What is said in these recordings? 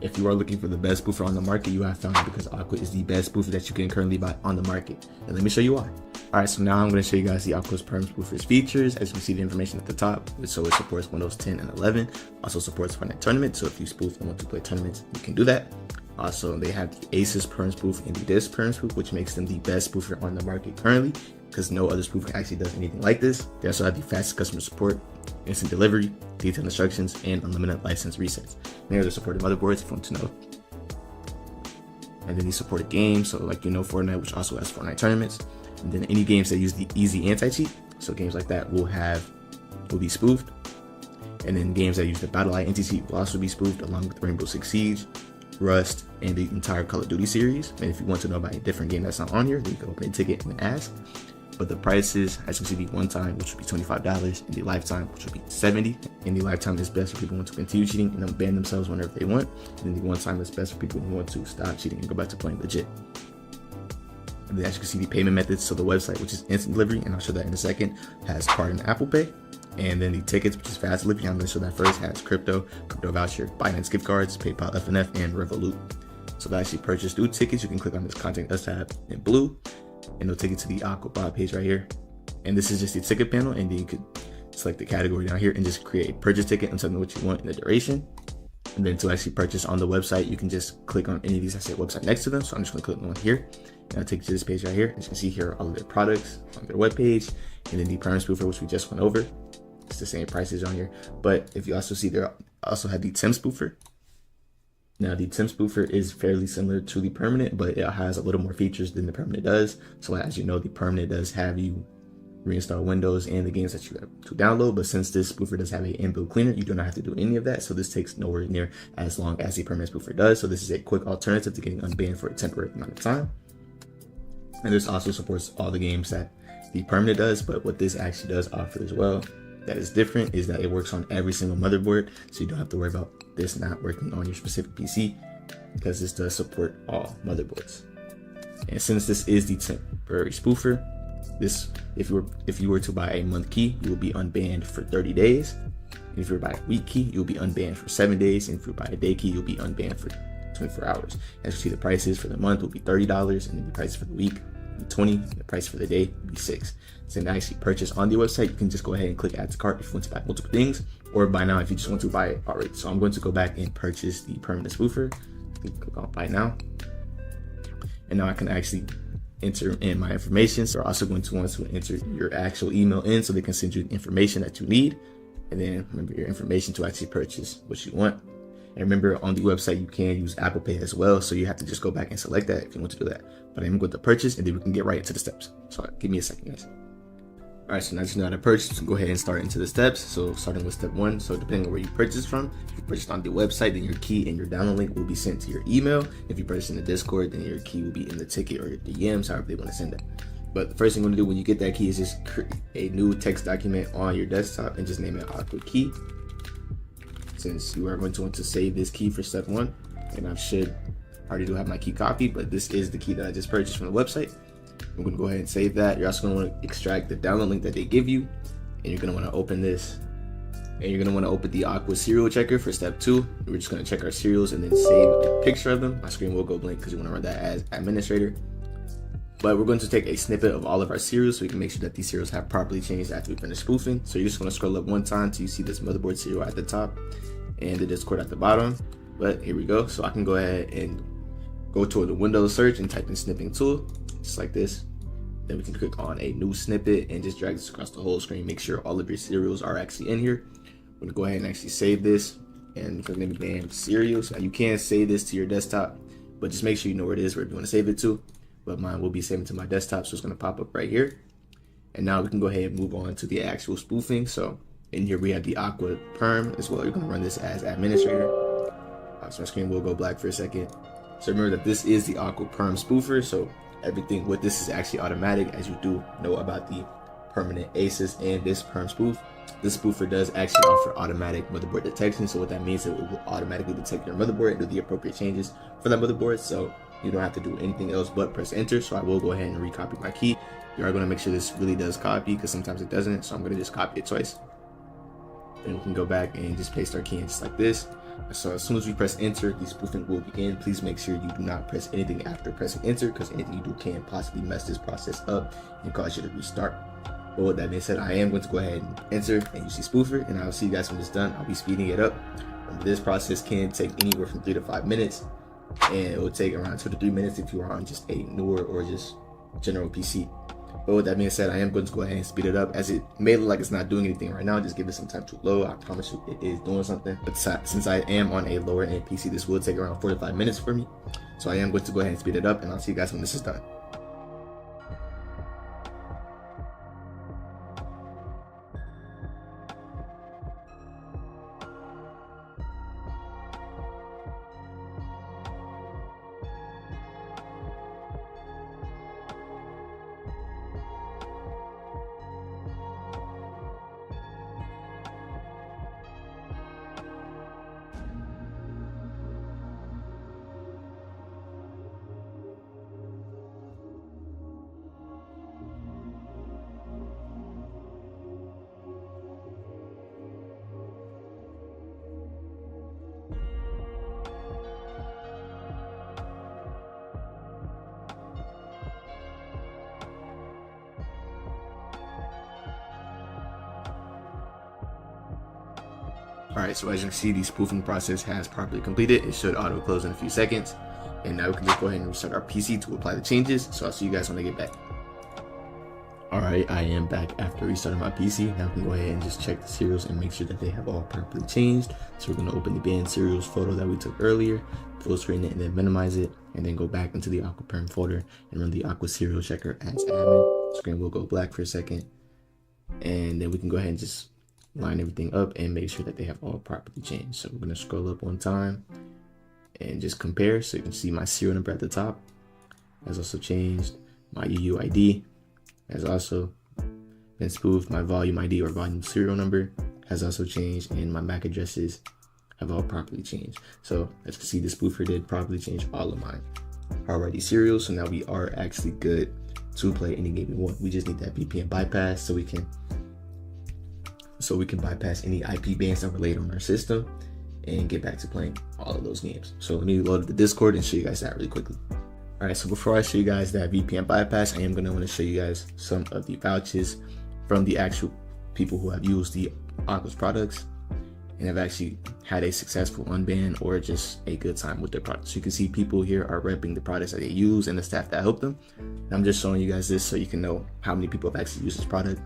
if you are looking for the best spoofer on the market, you have found it, because Aqua is the best spoofer that you can currently buy on the market. And let me show you why. Alright, so now I'm going to show you guys the Aqua's Perm Spoofer's features. As you can see, the information at the top, so it supports Windows 10 and 11, also supports Fortnite tournaments, so if you spoof and want to play tournaments, you can do that. Also, they have the Asus Perm Spoof and the Disc Perm Spoof, which makes them the best spoofer on the market currently, because no other spoofer actually does anything like this. They also have the fastest customer support, instant delivery, detailed instructions, and unlimited license resets. And here are the supported motherboards if you want to know. And then the supported games, so like Fortnite, which also has Fortnite tournaments. And then any games that use the easy anti-cheat, so games like that will be spoofed. And then games that use the battleye anti-cheat will also be spoofed, along with Rainbow Six Siege, Rust, and the entire Call of Duty series. And if you want to know about a different game that's not on here, then you can open a ticket and ask. But the prices, as you can see, the one time, which would be $25, and the lifetime, which would be $70. And the lifetime is best for people who want to continue cheating and unban themselves whenever they want. And then the one time is best for people who want to stop cheating and go back to playing legit. And then as you can see, the payment methods, so the website, which is instant delivery, and I'll show that in a second, has card and Apple Pay. And then the tickets, which is fast delivery, I'm going to show that first, has crypto voucher, Binance gift cards, PayPal FNF, and Revolut. So to actually purchase new tickets, you can click on this Contact Us tab in blue, and it'll take you to the Aqua Bot page right here. And this is just the ticket panel, and then you could select the category down here and just create a purchase ticket and tell me what you want in the duration. And then to actually purchase on the website, you can just click on any of these, I say website next to them. So I'm just going to click on here, and I'll take you to this page right here. As you can see here, all of their products on their webpage, and then the Perm Spoofer, which we just went over. It's the same prices on here, but if you also see, they also have the Temp Spoofer. Now the Temp Spoofer is fairly similar to the permanent, but it has a little more features than the permanent does. So as you know, the permanent does have you reinstall Windows and the games that you have to download, but since this spoofer does have an inbuilt cleaner, you do not have to do any of that. So this takes nowhere near as long as the permanent spoofer does. So this is a quick alternative to getting unbanned for a temporary amount of time. And this also supports all the games that the permanent does, but what this actually does offer as well that is different is that it works on every single motherboard, so you don't have to worry about this not working on your specific PC, because this does support all motherboards. And since this is the temporary spoofer, this if you were to buy a month key, you will be unbanned for 30 days. And if you were to buy a week key, you'll be unbanned for 7 days. And if you buy a day key, you'll be unbanned for 24 hours. As you see, the prices for the month will be $30, and then the price for the week will be $20, and the price for the day will be $6. So to actually purchase on the website, you can just go ahead and click add to cart if you want to buy multiple things, or buy now if you just want to buy it already. So I'm going to go back and purchase the permanent spoofer. Click on buy now, and now I can actually enter in my information. So you're also going to want to enter your actual email in, so they can send you the information that you need, and then remember your information to actually purchase what you want. And remember, on the website you can use Apple Pay as well, so you have to just go back and select that if you want to do that. But I'm going to purchase, and then we can get right into the steps. So give me a second, guys. Alright, so now that you know how to purchase, go ahead and start into the steps. So starting with step 1, so depending on where you purchase from, if you purchased on the website, then your key and your download link will be sent to your email. If you purchase in the Discord, then your key will be in the ticket or your DMs, however they want to send that. But the first thing you want to do when you get that key is just create a new text document on your desktop and just name it Aqua Key. Since you are going to want to save this key for step 1, and I already do have my key copied, but this is the key that I just purchased from the website. I'm going to go ahead and save that. You're also going to want to extract the download link that they give you, and you're going to want to open this, and you're going to want to open the Aqua serial checker for step 2. We're just going to check our serials and then save a picture of them. My screen will go blank because you want to run that as administrator. But we're going to take a snippet of all of our serials so we can make sure that these serials have properly changed after we finish spoofing. So you're just going to scroll up one time till you see this motherboard serial at the top and the Discord at the bottom. But here we go. So I can go ahead and go to the Windows search and type in snipping tool, just like this. Then we can click on a new snippet and just drag this across the whole screen. Make sure all of your serials are actually in here. I'm gonna go ahead and actually save this, and for name name serials. Now you can save this to your desktop, but just make sure you know where it is, where you want to save it to. But mine will be saving to my desktop, so it's gonna pop up right here. And now we can go ahead and move on to the actual spoofing. So in here we have the Aqua Perm as well. You're gonna run this as administrator. So my screen will go black for a second. So remember that this is the Aqua Perm Spoofer. So everything with this is actually automatic, as you do know about the permanent Asus and this Perm Spoof. This spoofer does actually offer automatic motherboard detection. So what that means is it will automatically detect your motherboard and do the appropriate changes for that motherboard. So you don't have to do anything else but press enter. So I will go ahead and recopy my key. You are going to make sure this really does copy, because sometimes it doesn't. So I'm going to just copy it twice. Then we can go back and just paste our key in just like this. So as soon as we press enter, the spoofing will begin. Please make sure you do not press anything after pressing enter, because anything you do can possibly mess this process up and cause you to restart. But with that being said, I am going to go ahead and enter, and you see spoofer, and I'll see you guys when it's done. I'll be speeding it up. Remember, this process can take anywhere from 3 to 5 minutes, and it will take around 2 to 3 minutes if you are on just a newer or just general PC. But with that being said, I am going to go ahead and speed it up, as it may look like it's not doing anything right now. Just give it some time to load. I promise you it is doing something. But since I am on a lower end PC, this will take around 4 to 5 minutes for me. So I am going to go ahead and speed it up, and I'll see you guys when this is done. Alright, so as you can see, the spoofing process has properly completed. It should auto close in a few seconds. And now we can just go ahead and restart our PC to apply the changes. So I'll see you guys when I get back. Alright, I am back after restarting my PC. Now we can go ahead and just check the serials and make sure that they have all properly changed. So we're going to open the banned serials photo that we took earlier, full screen it, and then minimize it, and then go back into the Aquaperm folder and run the Aqua serial checker as admin. Screen will go black for a second, and then we can go ahead and just line everything up and make sure that they have all properly changed. So we're going to scroll up one time and just compare. So you can see my serial number at the top has also changed. My UUID has also been spoofed. My volume ID or volume serial number has also changed, and my MAC addresses have all properly changed. So as you can see, the spoofer did properly change all of mine already serials. So now we are actually good to play any game we want. We just need that VPN bypass so we can bypass any IP bans that were laid on our system and get back to playing all of those games. So let me load the Discord and show you guys that really quickly. All right, so before I show you guys that VPN bypass, I am going to want to show you guys some of the vouchers from the actual people who have used the Aqua's products and have actually had a successful unban or just a good time with their products. So you can see people here are repping the products that they use and the staff that helped them. And I'm just showing you guys this so you can know how many people have actually used this product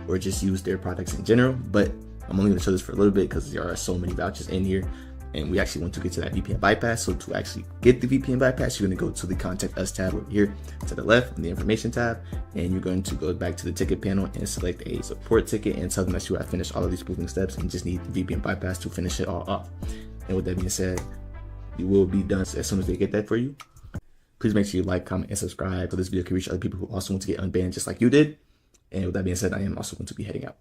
or just use their products in general. But I'm only going to show this for a little bit because there are so many vouchers in here, and we actually want to get to that VPN bypass. So to actually get the VPN bypass, you're going to go to the Contact Us tab over here to the left in the Information tab, and you're going to go back to the ticket panel and select a support ticket and tell them that you have finished all of these spoofing steps and just need the VPN bypass to finish it all off. And with that being said, you will be done as soon as they get that for you. Please make sure you like, comment, and subscribe so this video can reach other people who also want to get unbanned just like you did. And with that being said, I am also going to be heading out.